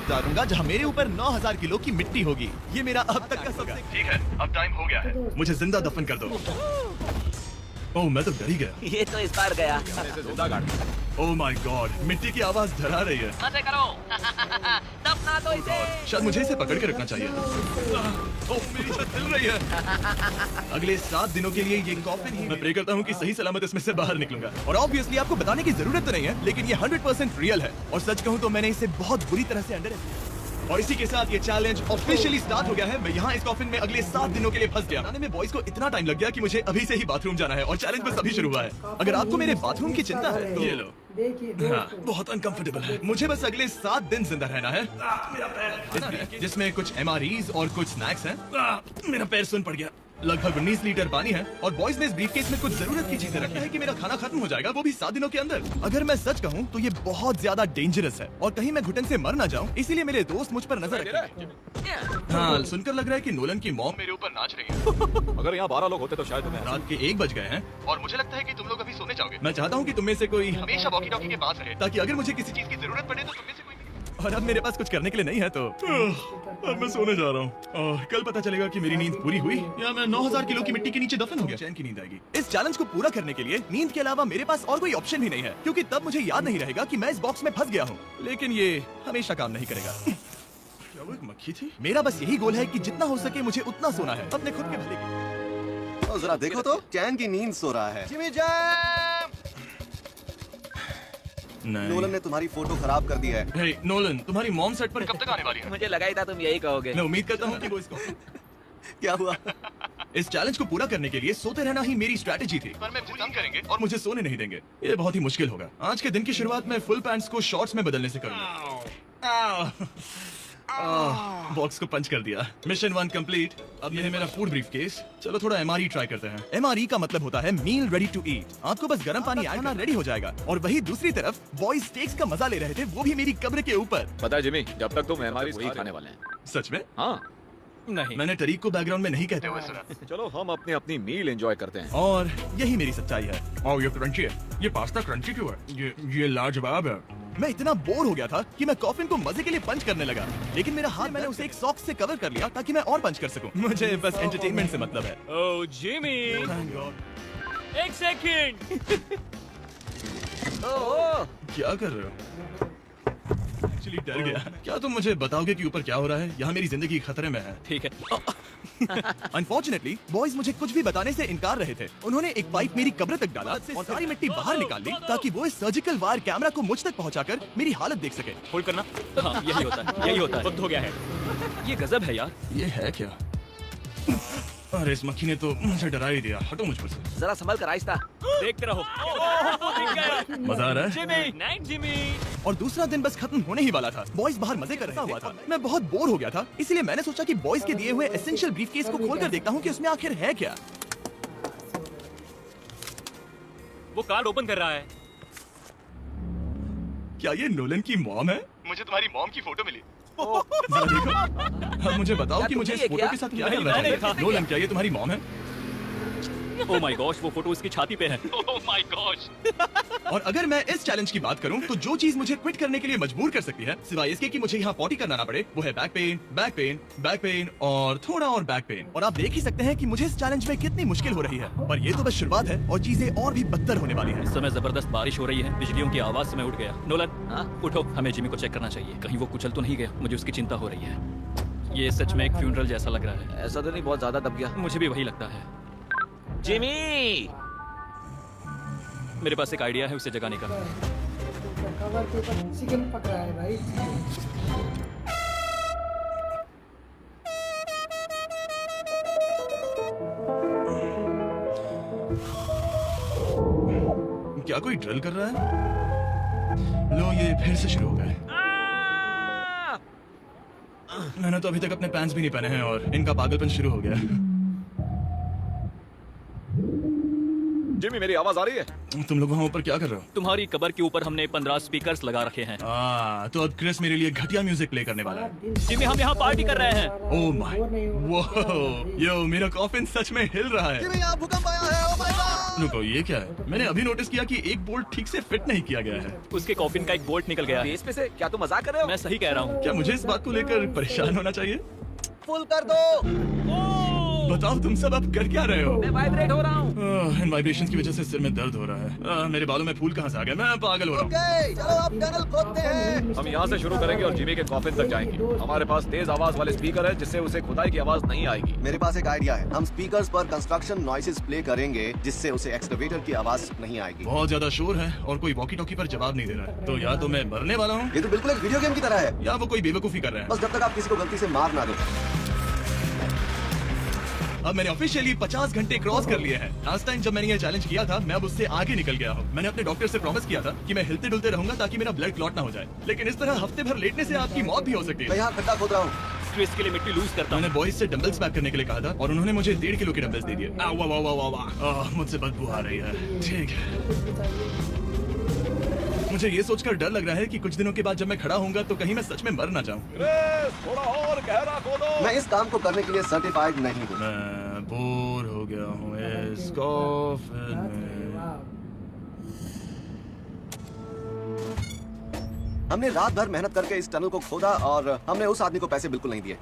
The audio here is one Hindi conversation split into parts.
डालूंगा जहाँ मेरे ऊपर 9000 किलो की मिट्टी होगी। ये मेरा अब तक का सबसे ठीक है। अब टाइम हो गया है, मुझे जिंदा दफन कर दो। ओह मैं तो डर ही गया। ये तो इस बार गया। ओह माय गॉड, मिट्टी की आवाज डरा रही है। मजे करो। दफना दो इसे। शायद मुझे इसे पकड़ के रखना चाहिए। ओह मेरी छत हिल रही है। अगले 7 दिनों के लिए ये कॉफिन ही मैं प्रे करता हूँ कि सही सलामत इसमें से बाहर निकलूंगा। और ऑब्वियसली आपको बताने की जरूरत तो नहीं है, लेकिन ये 100% रियल है। और सच कहूँ तो मैंने इसे बहुत बुरी तरह से अंडर। और इसी के साथ ये चैलेंज ऑफिशियली स्टार्ट हो गया है। मैं यहाँ इस कॉफिन में अगले 7 दिनों के लिए फंस गया। आने में बॉयज को इतना टाइम लग गया कि मुझे अभी से ही बाथरूम जाना है और चैलेंज बस अभी शुरू हुआ है। अगर आपको मेरे बाथरूम की चिंता है तो ये लो। हाँ, बहुत अनकंफर्टेबल है। मुझे बस अगले 7 दिन जिंदा रहना है। मेरा पैर, जिसमें कुछ MREs और कुछ स्नैक्स हैं। मेरा पैर सुन पड़ गया। लगभग 19 लीटर पानी है और बॉयज ने इस ब्रीफकेस में कुछ जरूरत की चीजें रखी है कि मेरा खाना खत्म हो जाएगा, वो भी 7 दिनों के अंदर। अगर मैं सच कहूँ तो ये बहुत ज्यादा डेंजरस है और कहीं मैं घुटन से मर ना जाऊँ, इसीलिए मेरे दोस्त मुझ पर नजर रखेंगे। हाँ, सुनकर लग रहा है कि नोलन की मॉम मेरे ऊपर नाच रही है। अगर यहाँ 12 लोग होते तो शायद तुम्हें। रात के 1 बज गए हैं और मुझे लगता है कि तुम लोग अभी सोने जाओगे। मैं चाहता हूँ कि तुम में से कोई हमेशा वॉकी टॉकी के पास रहे, ताकि अगर मुझे किसी चीज की जरूरत पड़े तो तुम में से कोई। और अब मेरे पास कुछ करने के लिए नहीं है तो अब मैं सोने जा रहा हूँ। कल पता चलेगा कि मेरी नींद पूरी हुई या मैं 9000 किलो की मिट्टी के नीचे दफन हो गया। चैन की नींद आएगी। इस चैलेंज को पूरा करने के लिए नींद के अलावा मेरे पास और कोई ऑप्शन भी नहीं है, क्योंकि तब मुझे याद नहीं रहेगा कि मैं इस बॉक्स में फंस गया हूँ। लेकिन ये हमेशा काम नहीं करेगा। क्या वो एक मक्खी थी? मेरा बस यही गोल है कि जितना हो सके मुझे उतना सोना है, अपने खुद के भले की। जरा देखो तो, चैन की नींद सो रहा है। Jimmy jam! नोलन ने तुम्हारी फोटो खराब कर दी है। हे नोलन, तुम्हारी मॉम सेट पर कब तक आने वाली है? मुझे लगा ही था तुम यही कहोगे। मैं उम्मीद करता हूँ कि वो इसको क्या हुआ? इस चैलेंज को पूरा करने के लिए सोते रहना ही मेरी स्ट्रैटेजी थी, पर मैं मुझे तंग करेंगे और मुझे सोने नहीं देंगे। ये बहुत ही मुश्किल होगा। आज के दिन की शुरुआत मैं फुल पैंट्स को शॉर्ट्स में बदलने से करूंगा। बॉक्स को पंच कर दिया। Mission 1 complete. अब ये है मेरा फूड ब्रीफकेस। चलो थोड़ा MRE ट्राई करते हैं। MRE का मतलब होता है मील रेडी टू ईट। आपको बस गर्म पानी ऐड करना, रेडी हो जाएगा। और वही दूसरी तरफ बॉयज स्टेक्स का मजा ले रहे थे, वो भी मेरी कब्र के ऊपर। पता है जिमी, जब तक तुम MRE वही खाने वाले हैं। सच में? हाँ। नहीं, मैंने टरीक को बैकग्राउंड में नहीं कहते हुए सुना। चलो हम अपनी अपनी मील एंजॉय करते हैं। और यही मेरी सच्चाई है। और ये क्रंची है। ये पास्ता क्रंची क्यों है? ये लाजवाब है। मैं इतना बोर हो गया था कि मैं कॉफिन को मजे के लिए पंच करने लगा, लेकिन मेरा हाथ मैंने उसे एक सॉक्स से कवर कर लिया ताकि मैं और पंच कर सकूं। मुझे बस एंटरटेनमेंट से मतलब है। ओह जिमी, एक सेकंड। क्या कर रहे हो? एक्चुअली डर गया। क्या तुम मुझे बताओगे कि ऊपर क्या हो रहा है? यहाँ मेरी जिंदगी खतरे में है। ठीक है। अनफॉर्चुनेटली बॉयज मुझे कुछ भी बताने से इनकार रहे थे। उन्होंने एक पाइप मेरी कब्र तक डाला और सारी मिट्टी बाहर निकाल ली ताकि वो इस सर्जिकल वायर कैमरा को मुझ तक पहुंचाकर मेरी हालत देख सके। होल्ड करना। हाँ, यही होता है, यही होता है। वक्त हो गया है। ये गजब है यार। ये है क्या? अरे इस मक्खी ने तो मुझे डरा ही दिया। हटो मुझ पर से। जरा संभल कर आहिस्ता। देखते रहो। मजा आ रहा है? Jimmy, night Jimmy. और दूसरा दिन बस खत्म होने ही वाला था। बॉयज बाहर मजे कर रहे थे। मैं बहुत बोर हो गया था, इसलिए मैंने सोचा कि बॉयज के दिए हुए एसेंशियल ब्रीफकेस को खोलकर देखता हूँ कि उसमें आखिर है क्या। वो कार्ड ओपन कर रहा है। क्या ये नोलन की मॉम है? मुझे तुम्हारी मॉम की फोटो मिली। जरा देखो। अब मुझे बताओ कि मुझे इस फोटो के साथ क्या करना है। नोलन, क्या ये तुम्हारी मॉम है? ओह माय गॉश, वो फोटो इसकी छाती पे है। Oh my gosh. और अगर मैं इस चैलेंज की बात करूं तो जो चीज मुझे क्विट करने के लिए मजबूर कर सकती है, सिवाय इसके कि मुझे यहाँ पॉटी करना ना पड़े, वो है back pain, back pain, back pain और थोड़ा और बैक पेन। और आप देख ही सकते हैं कि मुझे इस चैलेंज में कितनी मुश्किल हो रही है। पर ये तो बस शुरुआत है और चीजें और भी बदतर होने वाली है। इस समय जबरदस्त बारिश हो रही है। बिजलियों की आवाज से मैं उठ गया। नोलन, हाँ? उठो, हमें जिमी को चेक करना चाहिए। कहीं वो कुचल तो नहीं गया? मुझे उसकी चिंता हो रही है। ये सच में एक फ्यूनरल जैसा लग रहा है। ऐसा तो नहीं बहुत ज्यादा दब गया? मुझे भी वही लगता है। जिमी, मेरे पास एक आइडिया है उसे जगाने का। कवर के ऊपर चिकन पक रहा है भाई। क्या कोई ड्रिल कर रहा है? लो, ये फिर से शुरू हो गए। मैंने तो अभी तक अपने पैंट्स भी नहीं पहने हैं और इनका पागलपन शुरू हो गया। जिमी, मेरी आवाज आ रही है? तुम लोग वहाँ ऊपर क्या कर रहे हो? तुम्हारी कबर के ऊपर हमने 15 स्पीकर्स लगा रखे हैं। तो अब क्रिस मेरे लिए घटिया म्यूजिक प्ले करने वाला है। जिमी, हम यहाँ पार्टी कर रहे हैं। ओह माय, वो, यो, मेरा कॉफिन सच में हिल रहा है। जिमी, यहाँ भूकंप आया है। Oh my God! रुको, ये क्या है? मैंने अभी नोटिस किया कि एक बोल्ट ठीक से फिट नहीं किया गया है। उसके कॉफिन का एक बोल्ट निकल गया है। बेस पे से क्या तुम मजाक कर रहे हो? मैं सही कह रहा हूँ। क्या मुझे इस बात को लेकर परेशान होना चाहिए? फुल कर दो। बताओ तुम सब अब कर क्या रहे हो? मैं वाइब्रेट हो रहा हूँ। इन वाइब्रेशंस की वजह से सिर में दर्द हो रहा है। मेरे बालों में फूल कहाँ से आ गया? मैं पागल हो रहा हूँ। ओके, चलो अब टनल खोदते हैं। हम यहाँ से शुरू करेंगे और जिमी के कॉफिन तक जाएंगे। हमारे पास तेज आवाज वाले स्पीकर है जिससे उसे खुदाई की आवाज नहीं आएगी। मेरे पास एक आइडिया है। हम स्पीकर्स पर कंस्ट्रक्शन नॉइसेस प्ले करेंगे जिससे उसे एक्सकवेटर की आवाज नहीं आएगी। बहुत ज्यादा शोर है और कोई वॉकी टॉकी पर जवाब नहीं दे रहा है। तो या तो मैं मरने वाला हूँ ये तो बिल्कुल एक वीडियो गेम की तरह है। या वो कोई बेवकूफी कर रहे हैं। बस जब तक आप किसी को गलती से मार ना दो। अब मैंने ऑफिशियली 50 घंटे क्रॉस कर लिए हैं। लास्ट टाइम जब मैंने ये चैलेंज किया था, मैं अब उससे आगे निकल गया हूँ। मैंने अपने डॉक्टर से प्रॉमिस किया था कि मैं हिलते डुलते रहूंगा ताकि मेरा ब्लड क्लॉट ना हो जाए। लेकिन इस तरह हफ्ते भर लेटने से आपकी मौत भी हो सकती मैं है। यहाँ खड्डा खोद रहा हूँ। स्ट्रेस के लिए मिट्टी लूज करता हूँ। मैंने बॉयज से डंबल्स पैक करने के लिए कहा था और उन्होंने मुझे 1.5 किलो के डंबल्स दे दिए। वाह वाह वाह वाह वाह, मुझसे बदबू आ रही है। ठीक है, मुझे ये सोचकर डर लग रहा है कि कुछ दिनों के बाद जब मैं खड़ा होऊंगा तो कहीं मैं सच में मर ना जाऊं। थोड़ा और गहरा खोदो। मैं इस काम को करने के लिए सर्टिफाइड नहीं हूँ। मैं बोर हो गया हूँ इस कॉफिन में। हमने रात भर मेहनत करके इस टनल को खोदा और हमने उस आदमी को पैसे बिल्कुल नहीं दिए।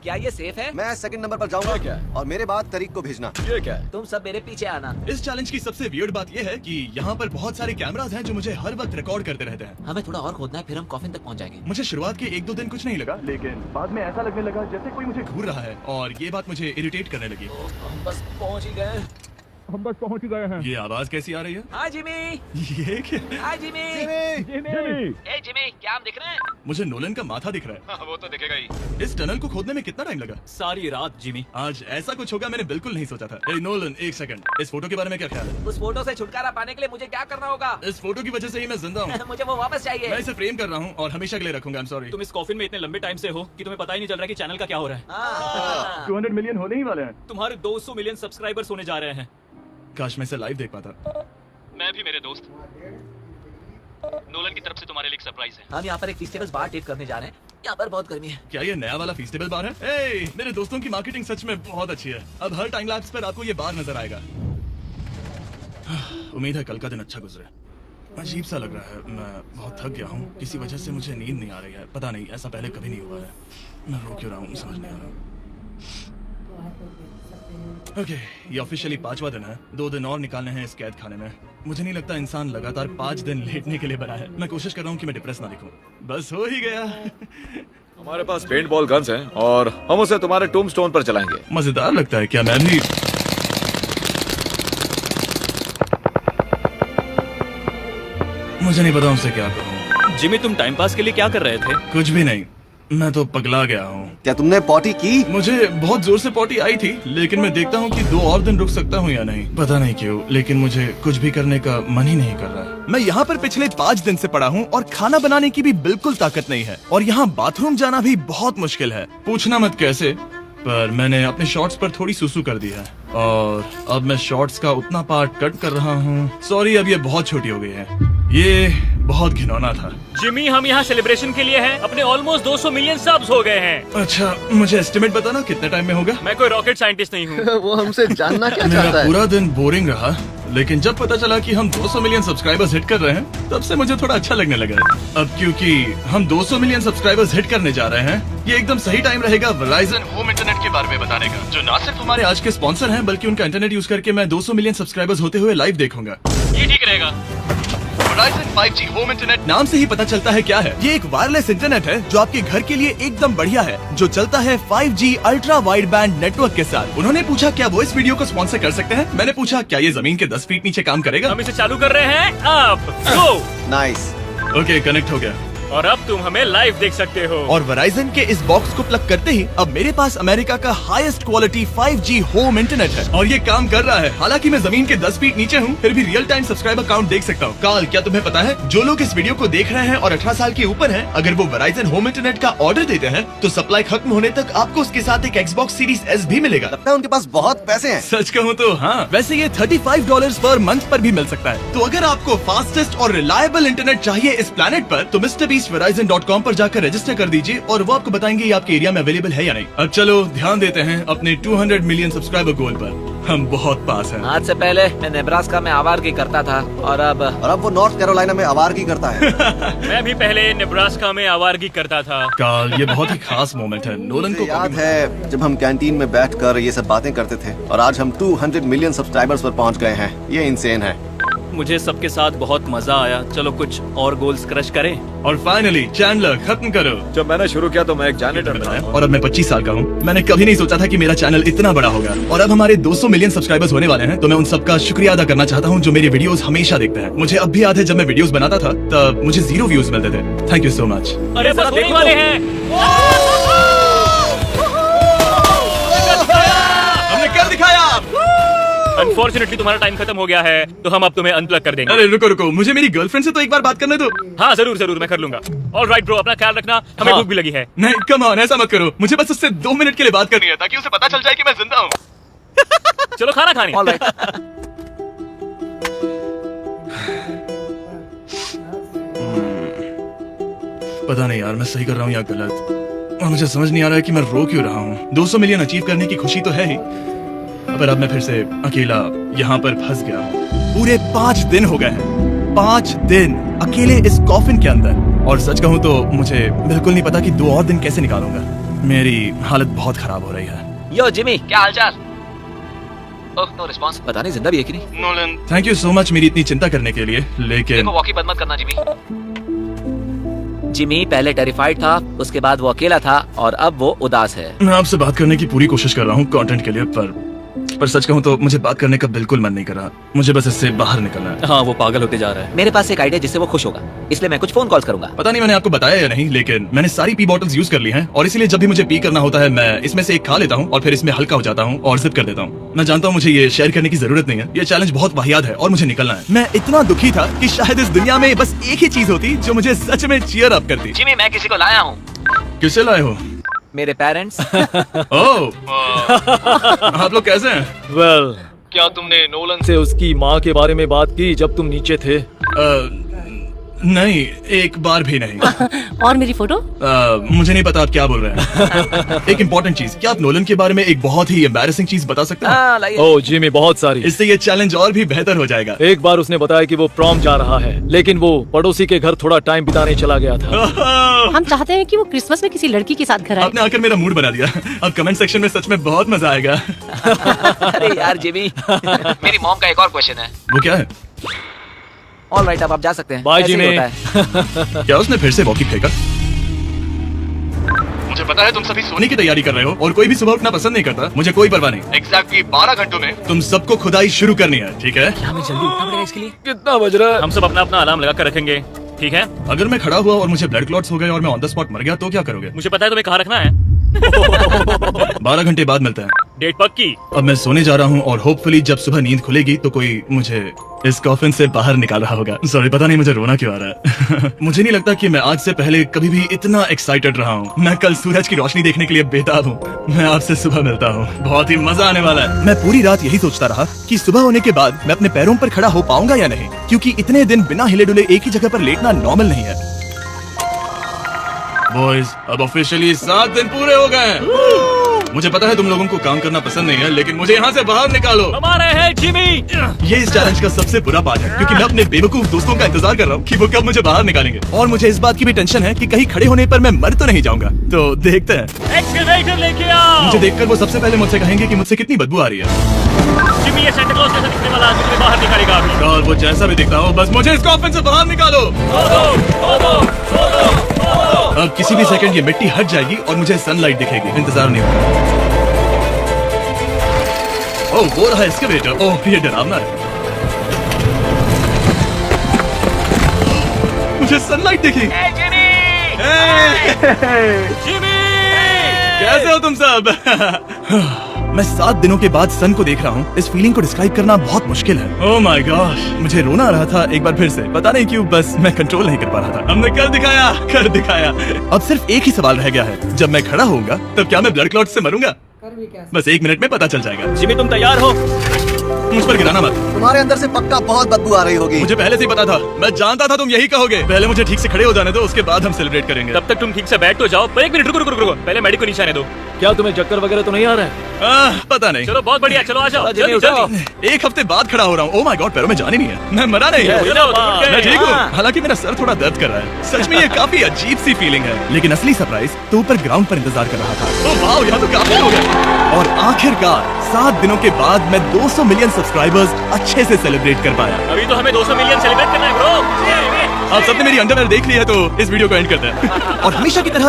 क्या ये सेफ है? मैं सेकंड नंबर पर जाऊंगा ये क्या है? और मेरे बाद तरीक को भेजना। ये क्या है? तुम सब मेरे पीछे आना। इस चैलेंज की सबसे वियर्ड बात यह है कि यहाँ पर बहुत सारे कैमरास हैं जो मुझे हर वक्त रिकॉर्ड करते रहते हैं। हमें थोड़ा और खोदना है, फिर हम कॉफिन तक पहुंच जाएंगे। मुझे शुरुआत के 1-2 दिन कुछ नहीं लगा, लेकिन बाद में ऐसा लगने लगा जैसे कोई मुझे घूर रहा है और ये बात मुझे इरिटेट करने लगी। हम बस पहुंच ही गए। ये आवाज कैसी आ रही है? हाय जिमी। ये क्या? हाय जिमी। ए जिमी, क्या हम दिख रहे हैं? मुझे नोलन का माथा दिख रहा है। हाँ, वो तो दिखेगा ही। इस टनल को खोदने में कितना टाइम लगा? सारी रात जिमी। आज ऐसा कुछ होगा मैंने बिल्कुल नहीं सोचा था। ए नोलन, एक सेकंड, इस फोटो के बारे में क्या ख्याल है? उस फोटो से छुटकारा पाने के लिए मुझे क्या करना होगा? इस फोटो की वजह से ही मैं जिंदा हूँ। मुझे वो वापस मैं चाहिए। इसे फ्रेम कर रहा हूँ और हमेशा के लिए रखूंगा। I am sorry. तुम इस कॉफिन में इतने लंबे टाइम से हो कि तुम्हें पता ही नहीं चल रहा कि चैनल का क्या हो रहा है। हाँ। 200 मिलियन होने ही वाले हैं। तुम्हारे 200 मिलियन सब्सक्राइबर्स होने जा रहे हैं। काश मैं इसे लाइव देख पाता। मैं भी मेरे दोस्त। नोलन की तरफ से तुम्हारे लिए एक सरप्राइज है। हम यहाँ पर एक फीस्टेबल बार टेप करने जा रहे हैं। यहाँ पर बहुत गर्मी है। क्या ये नया वाला फीस्टेबल बार है? ए, मेरे दोस्तों की मार्केटिंग सच में बहुत अच्छी है। अब हर टाइम लैप्स पर आपको ये बार नजर आएगा। उम्मीद है कल का दिन अच्छा गुजरे। अजीब सा लग रहा है, मैं बहुत थक गया हूँ। किसी वजह से मुझे नींद नहीं आ रही है। पता नहीं, ऐसा पहले कभी नहीं हुआ है। मैं रो क्यों रहा हूँ समझ नहीं आ रहा। ओके, ये ऑफिशियली 5वां दिन है। 2 दिन और निकालने हैं इस कैद खाने में। मुझे नहीं लगता इंसान लगातार 5 दिन लेटने के लिए बना है। मैं कोशिश कर रहा हूँ कि मैं डिप्रेस ना दिखूं। बस हो ही गया। हमारे पास पेंट बॉल गन्स हैं और हम उसे तुम्हारे टूमस्टोन पर चलाएंगे। मजेदार लगता है। क्या मैं भी? मुझे नहीं पता उनसे क्या कहूँ। जिमी, तुम टाइम पास के लिए क्या कर रहे थे? कुछ भी नहीं, मैं तो पगला गया हूँ। क्या तुमने पॉटी की? मुझे बहुत जोर से पॉटी आई थी, लेकिन मैं देखता हूँ कि 2 और दिन रुक सकता हूँ या नहीं। पता नहीं क्यों, लेकिन मुझे कुछ भी करने का मन ही नहीं कर रहा है। मैं यहाँ पर पिछले 5 दिन से पड़ा हूँ और खाना बनाने की भी बिल्कुल ताकत नहीं है। और यहाँ बाथरूम जाना भी बहुत मुश्किल है। पूछना मत कैसे, पर मैंने अपने शॉर्ट्स पर थोड़ी सुसु कर दी है और अब मैं शॉर्ट्स का उतना पार्ट कट कर रहा हूँ। सॉरी, अब ये बहुत छोटी हो गई है। ये बहुत घिनौना था। जिमी, हम यहाँ सेलिब्रेशन के लिए हैं। अपने ऑलमोस्ट 200 मिलियन सब्स हो गए हैं। अच्छा, मुझे एस्टिमेट बताना कितने टाइम में होगा? मैं कोई रॉकेट साइंटिस्ट नहीं हूँ। वो हमसे जानना क्या मेरा चाहता है? पूरा दिन बोरिंग रहा, लेकिन जब पता चला कि हम 200 मिलियन सब्सक्राइबर्स हिट कर रहे हैं, तब से मुझे थोड़ा अच्छा लगने लगा है। अब क्योंकि हम 200 मिलियन सब्सक्राइबर्स हिट करने जा रहे हैं, ये एकदम सही टाइम रहेगा Verizon होम इंटरनेट के बारे में बताने का, जो ना सिर्फ हमारे आज के स्पॉन्सर हैं, बल्कि उनका इंटरनेट यूज करके मैं 200 मिलियन सब्सक्राइबर्स होते हुए लाइव देखूंगा। ये ठीक रहेगा। Verizon 5G होम इंटरनेट नाम से ही पता चलता है क्या है। ये एक वायरलेस इंटरनेट है जो आपके घर के लिए एकदम बढ़िया है, जो चलता है 5G ultra wide band network के साथ। उन्होंने पूछा क्या वो इस वीडियो को स्पॉन्सर कर सकते हैं। मैंने पूछा क्या ये जमीन के 10 फीट नीचे काम करेगा। हम इसे चालू कर रहे हैं। अब गो। नाइस। ओके, कनेक्ट हो गया। और अब तुम हमें लाइव देख सकते हो। और Verizon के इस बॉक्स को प्लग करते ही अब मेरे पास अमेरिका का highest quality 5G home internet है और ये काम कर रहा है। हालांकि मैं जमीन के 10 फीट नीचे हूँ, फिर भी रियल टाइम सब्सक्राइबर काउंट देख सकता हूँ। काल, क्या तुम्हें पता है जो लोग इस वीडियो को देख रहे हैं और 18 साल के ऊपर हैं, अगर वो Verizon होम इंटरनेट का ऑर्डर देते हैं तो सप्लाई खत्म होने तक आपको उसके साथ एक Xbox Series S भी मिलेगा। लगता है उनके पास बहुत पैसे हैं। सच कहूँ तो हाँ। वैसे ये $35 पर मंथ पर भी मिल सकता है। तो अगर आपको फास्टेस्ट और रिलायबल इंटरनेट चाहिए इस प्लेनेट पर, तो MrBeastVerizon.com पर जाकर रजिस्टर कर दीजिए और वो आपको बताएंगे ये आपके एरिया में अवेलेबल है या नहीं। अब चलो ध्यान देते हैं अपने 200 मिलियन सब्सक्राइबर गोल पर। हम बहुत पास हैं। आज से पहले मैं नेब्रास्का में आवारगी करता था और अब वो नॉर्थ कैरोलिना में आवारगी करता है। मैं भी पहले नेब्रास्का में आवारगी करता था। कार्ल, ये बहुत ही खास मोमेंट है। नोलन को मुझे याद है जब हम कैंटीन में बैठकर ये सब बातें करते थे और आज हम 200 मिलियन सब्सक्राइबर्स पर पहुंच गए हैं। ये इंसेन है। मुझे सबके साथ बहुत मजा आया। चलो कुछ और गोल्स क्रश करें। और फाइनली चैंडलर, खत्म करो। जब मैंने शुरू किया तो मैं एक जैनिटर था और अब मैं 25 साल का हूँ। मैंने कभी नहीं सोचा था कि मेरा चैनल इतना बड़ा होगा। और अब हमारे 200 मिलियन सब्सक्राइबर्स होने वाले हैं। तो मैं उन सबका शुक्रिया अदा करना चाहता हूँ जो मेरे वीडियोस हमेशा देखते हैं। मुझे अब भी याद है जब मैं वीडियोस बनाता था तब मुझे 0 व्यूज मिलते थे। Thank you so much. अरे बस देखने वाले हैं। हमने कर दिखाया। अनफॉर्चुनेटली तुम्हारा टाइम खत्म हो गया है, तो हम अब तुम्हें अनप्लग कर देंगे। अरे रुको रुको, मुझे मेरी गर्लफ्रेंड से तो एक बार बात करने दो। हाँ जरूर जरूर, मैं कर लूंगा। ऑलराइट ब्रो, अपना ख्याल रखना। हमें भूख भी लगी है। नहीं कम ऑन, ऐसा मत करो। मुझे बस उससे 2 मिनट के लिए बात करनी है ताकि उसे पता चल जाए कि मैं जिंदा हूँ। चलो खाना खाने। ऑलराइट। पता नहीं यार, मैं सही कर रहा हूँ या गलत। और मुझे समझ नहीं आ रहा है कि मैं रो क्यों रहा हूँ। 200 मिलियन अचीव करने की खुशी तो है ही, पर अब मैं फिर से अकेला यहाँ पर फंस गया हूँ। पूरे 5 दिन हो गए हैं। 5 दिन अकेले इस कॉफिन के अंदर। और सच कहूँ तो मुझे बिल्कुल नहीं पता कि 2 और दिन कैसे निकालूंगा। मेरी हालत बहुत खराब हो रही है। यो जिमी, क्या हालचाल? ओह, नो रिस्पांस। पता नहीं जिंदा भी है कि नहीं। Nolan, thank you so much मेरी इतनी चिंता करने के लिए, लेकिन देखो, वॉकी बंद मत करना जिमी। जिमी पहले टेरिफाइड था, उसके बाद वो अकेला था और अब वो उदास है। मैं आपसे बात करने की पूरी कोशिश कर रहा हूँ कंटेंट के लिए, पर सच कहूँ तो मुझे बात करने का बिल्कुल मन नहीं कर रहा। मुझे बस इससे बाहर निकलना है। हाँ, वो पागल होते जा रहा है। मेरे पास एक आइडिया जिससे वो खुश होगा, इसलिए मैं कुछ फोन कॉल्स करूंगा। पता नहीं मैंने आपको बताया या नहीं, लेकिन मैंने सारी पी बॉटल्स यूज कर ली हैं और इसीलिए जब भी मुझे पी करना होता है मैं इसमें से एक खा लेता हूँ और फिर इसमें हल्का हो जाता हूँ और जिप कर देता हूँ। मैं जानता हूँ मुझे ये शेयर करने की जरूरत नहीं है। ये चैलेंज बहुत वाहियात है और मुझे निकलना है। मैं इतना दुखी था कि शायद इस दुनिया में बस एक ही चीज होती जो मुझे सच में चीयर अप करती। जिमी, मैं किसी को लाया हूँ। किसे लाए हो? मेरे पेरेंट्स। ओह, आप लोग कैसे हैं? वेल, क्या तुमने नोलन से उसकी माँ के बारे में बात की जब तुम नीचे थे? नहीं, एक बार भी नहीं। और मेरी फोटो? मुझे नहीं पता आप क्या बोल रहे हैं। एक इम्पोर्टेंट चीज, क्या आप नोलन के बारे में एक बहुत ही एम्बैरेसिंग चीज बता सकते हैं? हाँ, लाइए। ओह जिमी, बहुत सारी। इससे ये चैलेंज और भी बेहतर हो जाएगा। एक बार उसने बताया कि वो प्रॉम जा रहा है, लेकिन वो पड़ोसी के घर थोड़ा टाइम बिताने चला गया था। हम चाहते हैं कि वो क्रिसमस में किसी लड़की के साथ घर आए। आपने आकर मेरा मूड बना दिया। अब कमेंट सेक्शन में सच में बहुत मजा आएगा। अरे यार जिमी, मेरी मॉम का एक और क्वेश्चन है। वो क्या है? ऑलराइट, अब आप जा सकते हैं। बाय ऐसे ही जिमी। होता है। क्या उसने फिर से वॉकी फेंका? मुझे पता है तुम सभी सोने की तैयारी कर रहे हो और कोई भी सुबह उठना पसंद नहीं करता। मुझे कोई परवाह नहीं। एग्जैक्टली 12 घंटों में तुम सबको खुदाई शुरू करनी है, ठीक है? क्या हमें जल्दी उठना पड़ेगा इसके लिए? कितना बज रहा है? हम सब अपना अपना अलार्म लगा कर रखेंगे, ठीक है? अगर मैं खड़ा हुआ और मुझे ब्लड क्लॉट्स हो गए और मैं ऑन द स्पॉट मर गया तो क्या करोगे? मुझे पता है तुम्हें कहाँ रखना है। 12 घंटे बाद मिलते हैं। डेट पक्की। अब मैं सोने जा रहा हूँ और होपफुली जब सुबह नींद खुलेगी तो कोई मुझे इस कॉफिन से बाहर निकाल रहा होगा। सॉरी, पता नहीं मुझे रोना क्यों आ रहा है। मुझे नहीं लगता कि मैं आज से पहले कभी भी इतना एक्साइटेड रहा हूँ। मैं कल सूरज की रोशनी देखने के लिए बेताब हूँ। मैं आपसे सुबह मिलता हूँ, बहुत ही मजा आने वाला है। मैं पूरी रात यही सोचता रहा कि सुबह होने के बाद मैं अपने पैरों पर खड़ा हो पाऊंगा या नहीं, क्योंकि इतने दिन बिना हिले डुले एक ही जगह पर लेटना नॉर्मल नहीं है। बॉयज, अब ऑफिशियली 7 दिन पूरे हो गए हैं। मुझे पता है तुम लोगों को काम करना पसंद नहीं है, लेकिन मुझे यहाँ से बाहर निकालो। हमारे हैं जिमी। ये इस चैलेंज का सबसे बुरा पार्ट है, क्योंकि मैं अपने बेवकूफ दोस्तों का इंतजार कर रहा हूँ कि वो कब मुझे बाहर निकालेंगे। और मुझे इस बात की भी टेंशन है कि कहीं खड़े होने पर मैं मर तो नहीं जाऊंगा। तो देखते हैं। एक्सकवेटर लेके आओ। मुझे देखकर वो सबसे पहले मुझसे कहेंगे कि मुझसे कितनी बदबू आ रही है। जिमी, ये सेंटा क्लॉज जैसा दिखने वाला आदमी तुम्हें बाहर निकालेगा अभी। और वो जैसा भी दिखता हो, बस मुझे इस कॉफिन से बाहर निकालो। अब किसी भी सेकंड ये मिट्टी हट जाएगी और मुझे सनलाइट दिखेगी। इंतजार नहीं होगा। ओह, वो रहा एक्सकवेटर। ओह, ये डरावना है। मुझे सनलाइट दिखी। जिमी, कैसे हो तुम सब? मैं 7 दिनों के बाद सन को देख रहा हूँ। इस फीलिंग को डिस्क्राइब करना बहुत मुश्किल है। ओह माय गॉड, मुझे रोना आ रहा था एक बार फिर से। पता नहीं क्यों, बस मैं कंट्रोल नहीं कर पा रहा था। हमने कर दिखाया। अब सिर्फ एक ही सवाल रह गया है। जब मैं खड़ा होऊंगा तब क्या मैं ब्लड क्लॉट से मरूंगा? कर भी क्या? बस 1 मिनट में पता चल जाएगा। जिमी तुम तैयार हो? मुझ पर गिराना मत। तुम्हारे अंदर से पक्का बहुत बदबू आ रही होगी। मुझे पहले से ही पता था, मैं जानता था तुम यही कहोगे। पहले मुझे ठीक से खड़े हो जाने दो, उसके बाद हम सेलिब्रेट करेंगे। तब तक तुम ठीक से बैठ तो जाओ। पर एक मिनट, रुको रुको रुको, पहले मेडिक को नीचे आने दो। क्या तुम्हें चक्कर वगैरह तो नहीं आ रहा है? पता नहीं। चलो बहुत बढ़िया, चलो आ जाओ जल्दी उठाओ। एक हफ्ते बाद खड़ा हो रहा हूँ। ओह माय गॉड, पैरों में जान ही नहीं है। मैं मरा नहीं हूँ। मैं ठीक हूँ, हालांकि मेरा सर थोड़ा दर्द कर रहा है। सच में ये काफी अजीब सी फीलिंग है, लेकिन असली सरप्राइज तो ऊपर ग्राउंड पर इंतजार कर रहा था। ओह वाह, यहाँ तो काफी लोग हैं। और आखिरकार 7 दिनों के बाद मैं 200 मिलियन सब्सक्राइबर्स अच्छे से सेलिब्रेट कर पाया। अभी तो हमें 200 मिलियन सेलिब्रेट करना है ब्रो। आप सबने मेरी अंडरवेयर देख ली है, तो इस वीडियो को एंड करते हैं। और हमेशा की तरह